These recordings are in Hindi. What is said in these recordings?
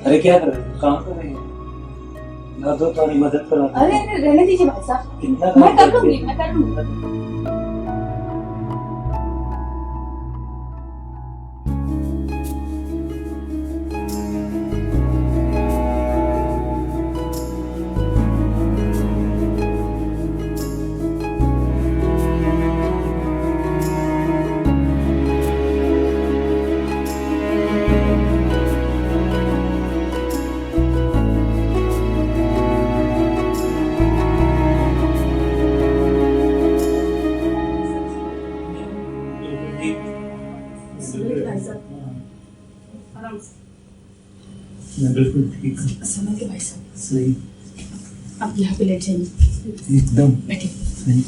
अरे क्या कर रहे हो? काम कर रही हो? ना तो थोड़ी मदद करो। अरे रहने दीजिए भाई साहब, कितना मैं काम कर लूंगी, करती मैं कर लूंगी। भाई साहब, आराम से। मैं बिल्कुल ठीक हूँ। समझ के भाई साहब, सही, आप यहाँ पे लेट जाइए। एकदम बैठिए। सही।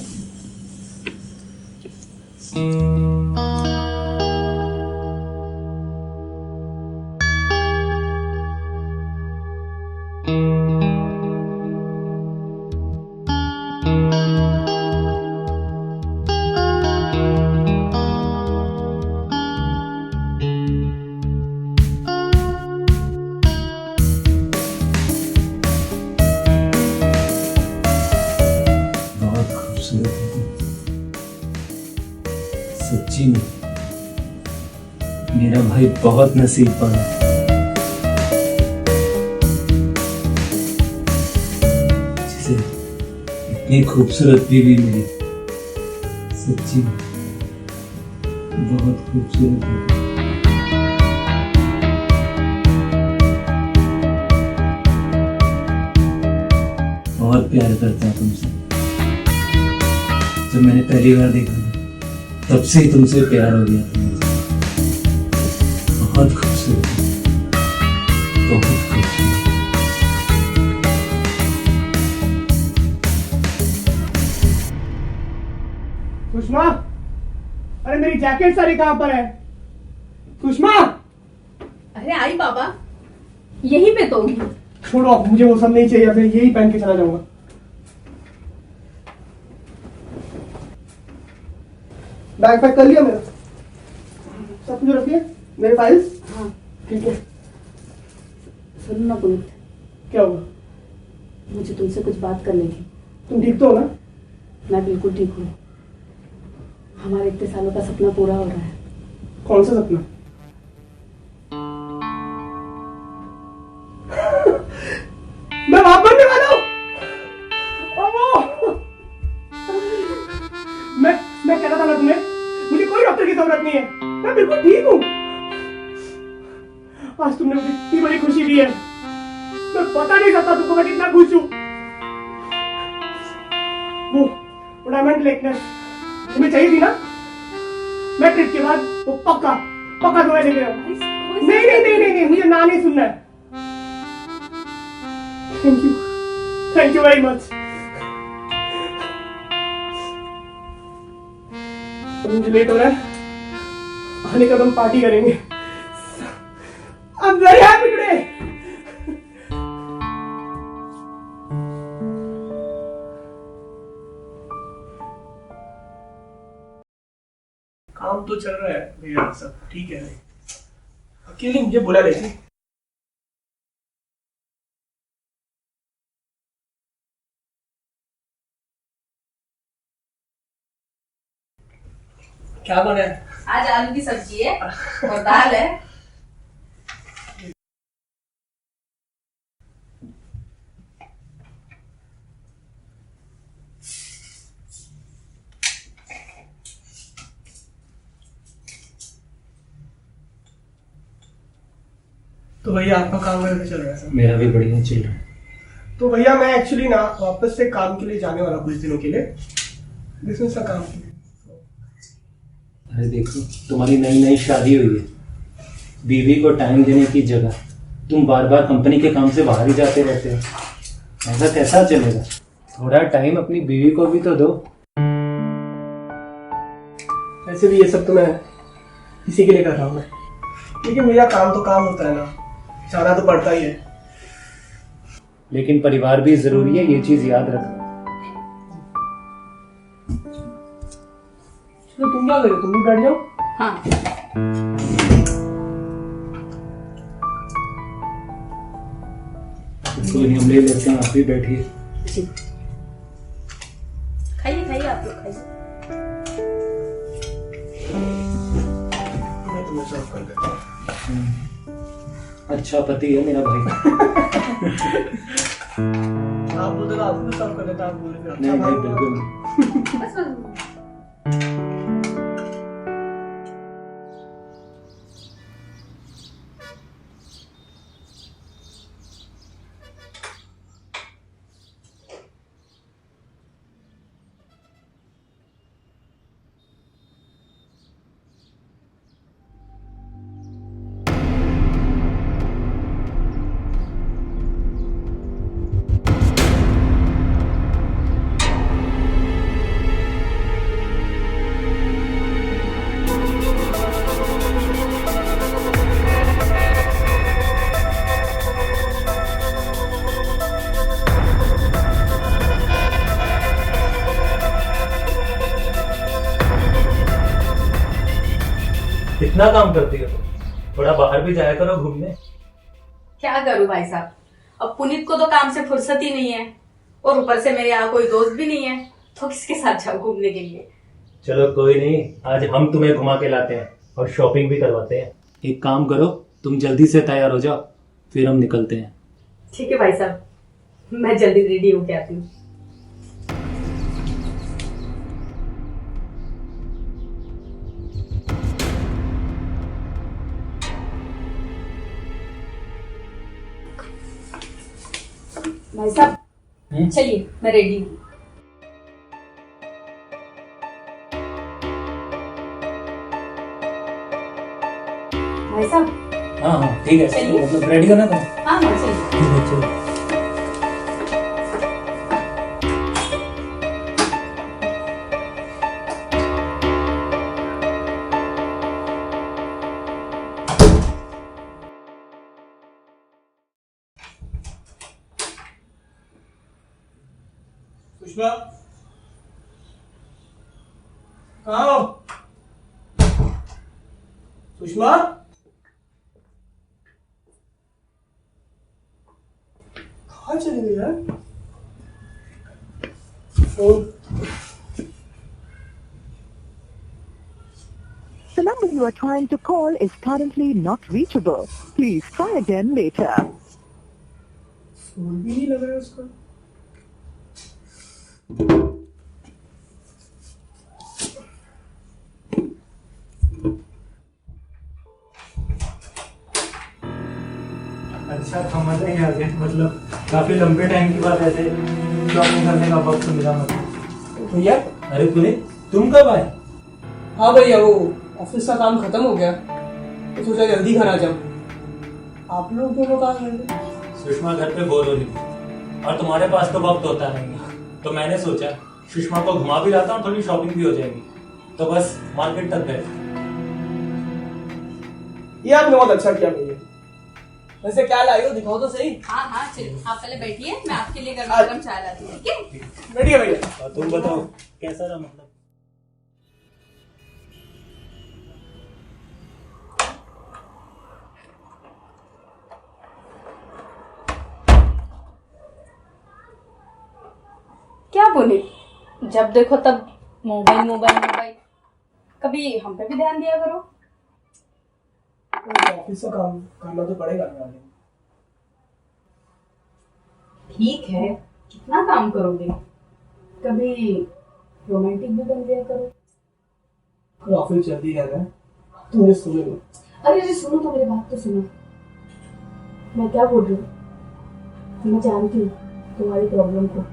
बहुत खूबसूरत है सच्ची में। मेरा भाई बहुत नसीबवान है जिसे इतनी खूबसूरत बीवी मिली। सच्ची में बहुत खूबसूरत है। बहुत प्यार करता है तुमसे। जब मैंने पहली बार देखा तब से ही तुमसे प्यार हो गया था मुझे। बहुत खूबसूरत है, बहुत खूबसूरत। सुषमा, अरे मेरी जैकेट सारी कहाँ पर है? सुषमा, अरे आई बाबा, यहीं पे तो। छोड़ो अब, मुझे वो सब नहीं चाहिए। मैं यही पहन के चला जाऊंगा। बैग पैक कर लिया मेरा? सब कुछ रखिए, मेरे फाइल्स। हाँ ठीक है। सुनो ना पुनीत, क्या हुआ? मुझे तुमसे कुछ बात करनी थी। तुम ठीक तो हो ना? मैं बिल्कुल ठीक हूँ। हमारे इतने सालों का सपना पूरा हो रहा है। कौन सा सपना? मैं वहां बनने वाला हूँ। मैं कहता था ना तुम्हें, मुझे कोई डॉक्टर की जरूरत नहीं है। मैं बिल्कुल ठीक हूँ। आज तुमने मुझे इतनी बड़ी खुशी दी है, मैं बता नहीं सकता तुमको मैं कितना खुश हूँ। वो डायमंड नेकलेस तुम्हें चाहिए थी ना? मैं ट्रिप के बाद वो पक्का पक्का तुम्हें दे दूंगा। नहीं, मुझे ना नहीं सुनना है। Thank you very much. मुझे लेट हो रहा है, आने का तुम पार्टी करेंगे। I'm very happy today. काम तो चल रहा है भैया, सब ठीक है। अकेले मुझे बुला लेती। क्या बना है? आज आलू की सब्जी है और दाल है। तो भैया आपका काम कैसे चल रहा है सर? मेरा भी बढ़िया चल रहा है। तो भैया मैं एक्चुअली ना वापस से काम के लिए जाने वाला कुछ दिनों के लिए, बिजनेस का काम के लिए। अरे देखो, तुम्हारी नई नई शादी हुई है, बीवी को टाइम देने की जगह तुम बार बार कंपनी के काम से बाहर ही जाते रहते हो। ऐसा कैसा चलेगा? थोड़ा टाइम अपनी बीवी को भी तो दो। वैसे भी ये सब तो मैं इसी के लिए कर रहा हूँ मैं, लेकिन मेरा काम तो काम होता है ना, जाना तो पड़ता ही है। लेकिन परिवार भी जरूरी है, ये चीज याद रखो। तो तुम क्या करो, तुम भी बैठ जाओ। हाँ कोई नहीं, हम ले लेते हैं, आप भी बैठिए। जी खाइए खाइए, आप लोग खाइए। मैं तुम्हें सर्व कर देता हूँ। अच्छा पति है मेरा भाई। आप बोलते तो आपको सर्व कर देता, आप बोले फिर नहीं अच्छा नहीं, भाई। बिल्कुल नहीं। बस बस। इतना काम करती हो तुम, थोड़ा बाहर भी जाया करो घूमने। क्या करूं भाई साहब, अब पुनीत को तो काम से फुर्सत ही नहीं है, और ऊपर से मेरे यहाँ कोई दोस्त भी नहीं है, तो किसके साथ जाऊं घूमने के लिए। चलो कोई नहीं, आज हम तुम्हें घुमा के लाते हैं और शॉपिंग भी करवाते हैं। एक काम करो, तुम जल्दी से तैयार हो जाओ, फिर हम निकलते हैं। ठीक है भाई साहब, मैं जल्दी रेडी होके आती हूँ। भाई साहब चलिए, मैं रेडी हूँ। भाई साहब। हाँ हाँ ठीक है, चलिए। मतलब रेडी करना था। हाँ हाँ चलिए। ठीक है, चलो। सुषमा कहाँ हो? सुषमा कहाँ चली गई यार? Phone. The number you are trying to call is currently not reachable. Please try again later. Phone भी नहीं लग रहा है उसका। अच्छा था, मजा ही आ गया, मतलब काफी लंबे टाइम के बाद ऐसे शॉपिंग करने का वक्त मिला मतलब। भैया। अरे पुनीत, तुम कब आए? हाँ भैया, वो ऑफिस का काम खत्म हो गया तो सोचा जल्दी घर आ जाऊं। आप लोग दोनों कहाँ गए? सुषमा घर पे बोर हो रही थी और तुम्हारे पास तो वक्त होता नहीं है, तो मैंने सोचा सुषमा को घुमा भी लाता हूँ, थोड़ी शॉपिंग भी हो जाएगी, तो बस मार्केट तक गए। ये आपने बहुत अच्छा किया भैया। वैसे क्या लाई हो, दिखाओ तो सही। हाँ हाँ चलिए, आप पहले बैठिए, मैं आपके लिए गर्मा गर्म चाय लाती हूँ। ठीक है। बैठिए भैया। और तुम बताओ कैसा रहा, मतलब क्या बोले, जब देखो तब मोबाइल मोबाइल मोबाइल, कभी हम पे भी ध्यान दिया करो। ऑफिस का काम करना तो पड़ेगा ना। ठीक है, कितना काम करोगे, कभी रोमांटिक भी बन गया करो। कल ऑफिस जल्दी जाना है, तो मुझे सुनो लो। अरे सुनो तो, मेरी बात तो सुनो। मैं क्या बोल रही हूँ, मैं जानती हूँ तुम्हारी प्रॉब्लम को,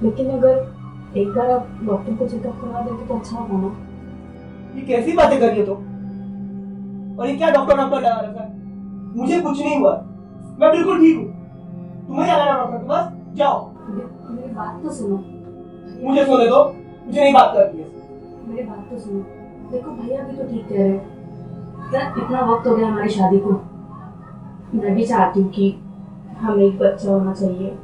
लेकिन अगर एक बार आप डॉक्टर को चेकअप करवा देते तो अच्छा होगा ना। ये कैसी बातें कर रही हो तुम? और ये क्या डॉक्टर डॉक्टर लगा रखा है? मुझे कुछ नहीं हुआ, मैं बिल्कुल ठीक हूँ। तुम्हें क्या लगा डॉक्टर? बस जाओ। मेरी बात तो सुनो। मुझे सोने दो, मुझे नहीं बात करनी है। मेरी बात तो सुनो, देखो भैया भी तो ठीक कह रहे हैं, इतना वक्त हो गया हमारी शादी को, मैं भी चाहती हूँ कि हमें एक बच्चा होना चाहिए।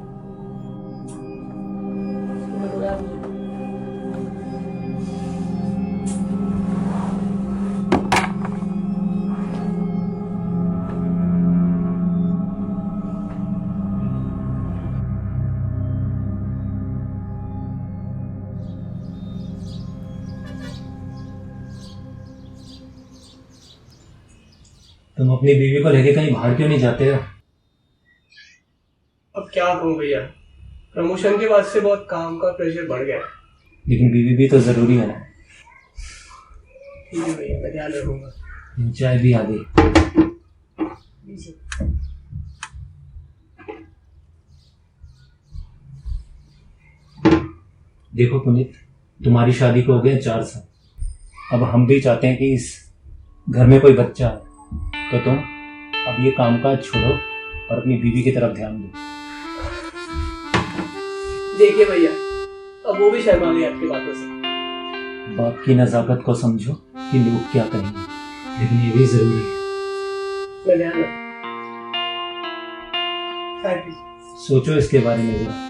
तुम अपनी बीवी को लेके कहीं बाहर क्यों नहीं जाते हो? अब क्या कहूँ भैया, प्रमोशन के बाद से बहुत काम का प्रेशर बढ़ गया है। लेकिन बीवी भी तो जरूरी है ना। ठीक है भैया, मैं ध्यान रखूंगा। चाय भी आ गई। देखो पुनीत, तुम्हारी शादी को हो गए 4 साल। अब हम भी चाहते हैं कि इस घर में कोई बच्चा है, तो तुम अब ये कामकाज छोड़ो और अपनी बीवी की तरफ ध्यान दो। देखिए भैया, अब वो भी शर्मा गई आपकी बातों से। बाप की नजाकत को समझो कि लोग क्या कहेंगे, लेकिन ये भी जरूरी है। मैं ध्यान रखूंगा। Thank you. सोचो इसके बारे में जरा।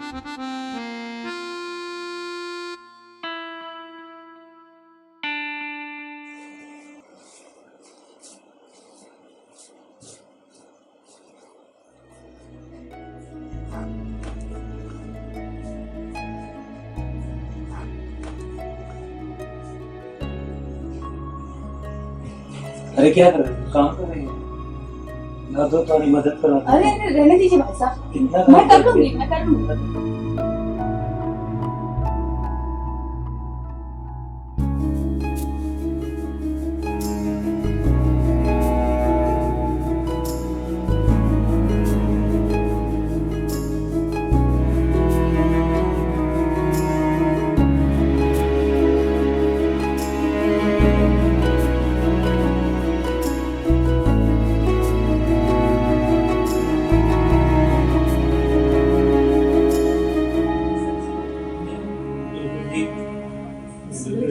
अरे क्या कर रहे हो? काम कर रहे हो? ना तो तुम्हारी मदद करो। अरे अरे रहने दीजिए भाई साहब, कितना काम मैं कर करते लूंगी, हो? मैं कर लूंगी।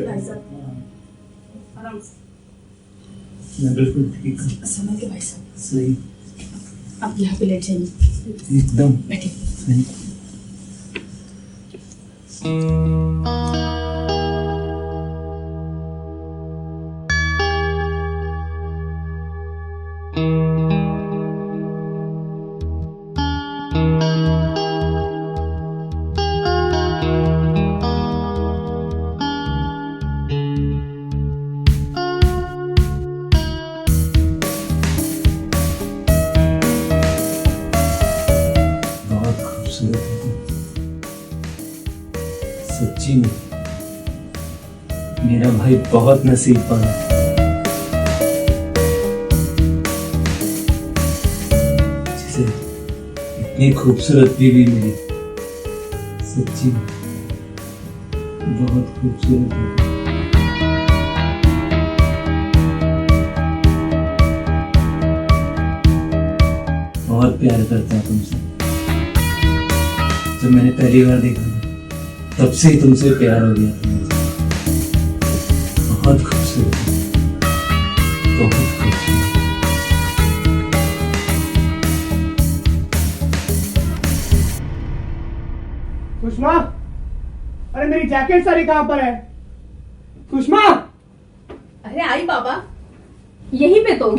भाई साहब, आराम से। मैं बिल्कुल ठीक हूँ। समय के भाई साहब, सही, आप यहाँ पे लेट जाइए। एकदम बैठिए। सही। बहुत खूबसूरत है सच्ची में। मेरा भाई बहुत नसीबवान है जिसे इतनी खूबसूरत बीवी मिली। सच्ची में बहुत खूबसूरत है। बहुत प्यार करता है तुमसे। जब मैंने पहली बार देखा ना, तब से ही तुमसे प्यार हो गया था मुझे। बहुत खूबसूरत है, बहुत खूबसूरत। सुषमा, अरे मेरी जैकेट सारी कहाँ पर है? सुषमा, अरे आई बाबा, यहीं पे तो।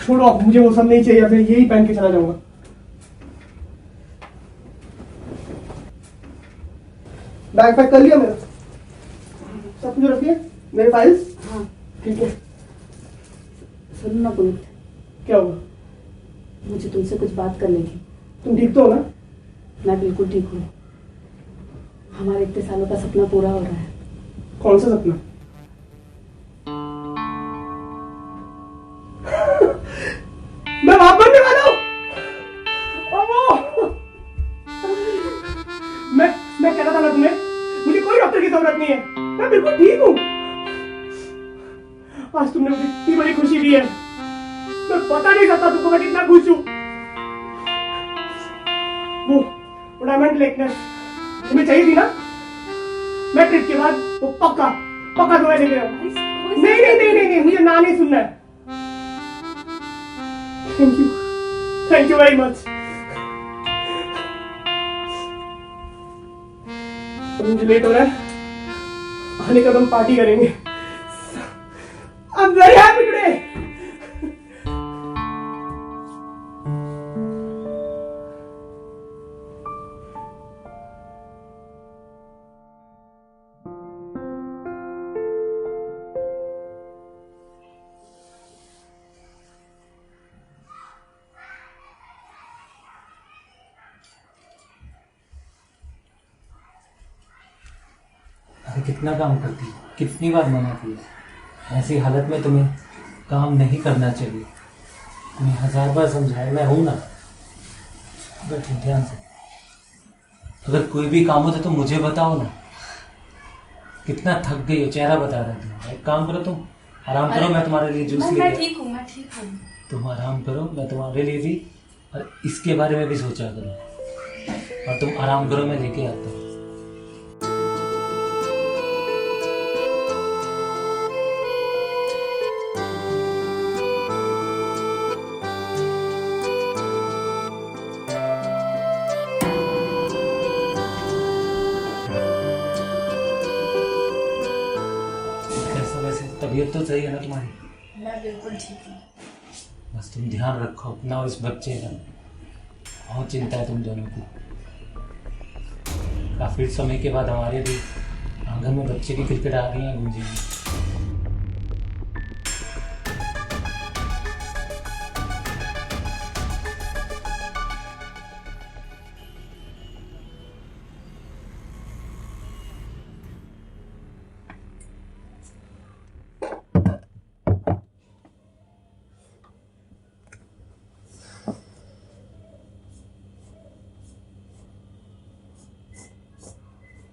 छोड़ो, अब मुझे वो सब नहीं चाहिए, मैं यही पहन के चला जाऊंगा। बैग पैक कर लिया मेरा? सब कुछ रखिए, मेरे फाइल्स। हाँ ठीक है। सुनो ना पुनीत, क्या हुआ? मुझे तुमसे कुछ बात करनी थी। तुम ठीक तो हो ना? मैं बिल्कुल ठीक हूँ। हमारे इतने सालों का सपना पूरा हो रहा है। कौन सा सपना? मैं वहां बनने वाला हूँ। मैं कहता था ना तुम्हें, मुझे कोई डॉक्टर की जरूरत नहीं है, मैं बिल्कुल ठीक हूँ। आज तुमने मुझे इतनी बड़ी खुशी दी है, मैं बता नहीं सकता तुमको मैं कितना खुश हूँ। वो डायमंड नेकलेस तुम्हें चाहिए थी ना? मैं ट्रिप के बाद वो पक्का पक्का तुम्हें लेके आऊँ। नहीं नहीं नहीं नहीं नहीं, मुझे ना नहीं सुनना है। Thank you very much. मुझे लेट हो रहा है, आने का तुम पार्टी करेंगे। I'm very happy today. मैं कितना काम करती हूँ, कितनी बार मना किया। ऐसी हालत में तुम्हें काम नहीं करना चाहिए। तुम्हें 1000 बार समझाया, मैं हूँ ना। बैठो ध्यान से। अगर कोई भी काम हो तो मुझे बताओ ना। कितना थक गई हो, चेहरा बता रहा तुम। एक काम करो, तुम आराम करो, मैं तुम्हारे लिए जूस मैं लेके ठीक हूँ, मैं ठीक हूँ। तुम आराम करो, मैं तुम्हारे लिए भी और इसके बारे में भी सोचा करो। और तुम आराम करो, मैं लेके आता हूँ। कैसा वैसे तबीयत तो सही है ना तुम्हारी? मैं बिल्कुल ठीक हूँ। बस तुम ध्यान रखो अपना और इस बच्चे का। बहुत चिंता है तुम दोनों की। काफी समय के बाद हमारे भी आंगन में बच्चे की क्रिकेट आ रही है गूंजी में।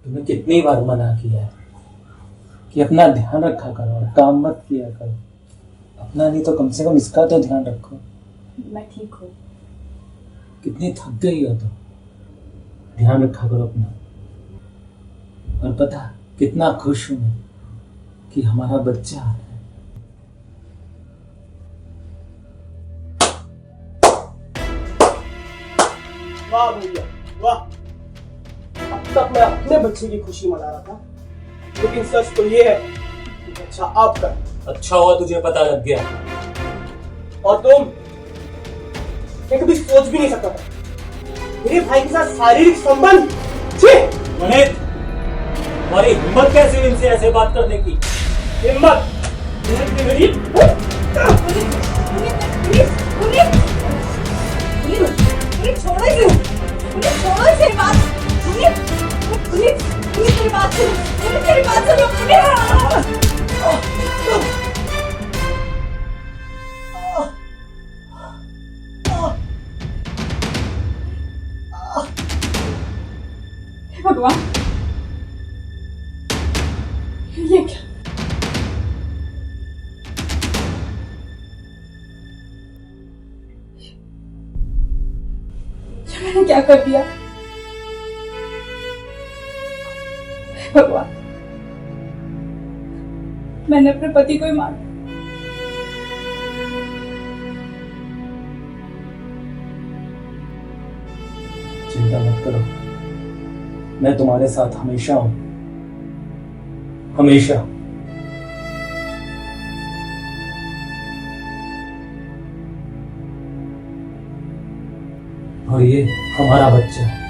तुम्हें कितनी बार मना किया है कि अपना ध्यान रखा करो और काम मत किया करो। अपना नहीं तो कम से कम इसका तो ध्यान रखो। मैं ठीक हूँ। कितनी थक गई हो तो ध्यान रखा करो अपना। और पता कितना खुश हूं मैं कि हमारा बच्चा आ रहा है। वाह भैया वाह। अब तक मैं अपने बच्चे की खुशी मना रहा था, लेकिन सच तो ये है कि बच्चा आपका है। अच्छा हुआ तुझे पता लग गया। और तुम ये कभी सोच भी नहीं सकता था मेरे भाई के साथ शारीरिक संबंध। छी! मनित, तुम्हारी हिम्मत कैसे हुई इनसे ऐसे बात करने की? हिम्मत मेरी छोड़ो इसे, उन्हें छोड़ो इसे बात, उन्हें मेरी बात सुनो, उन्हें मेरी बात सुनो, हे भगवान, ये क्या? मैंने क्या कर दिया? भगवान, मैंने अपने पति को ही मारा। चिंता मत करो, मैं तुम्हारे साथ हमेशा हूं, हमेशा। और ये हमारा बच्चा है।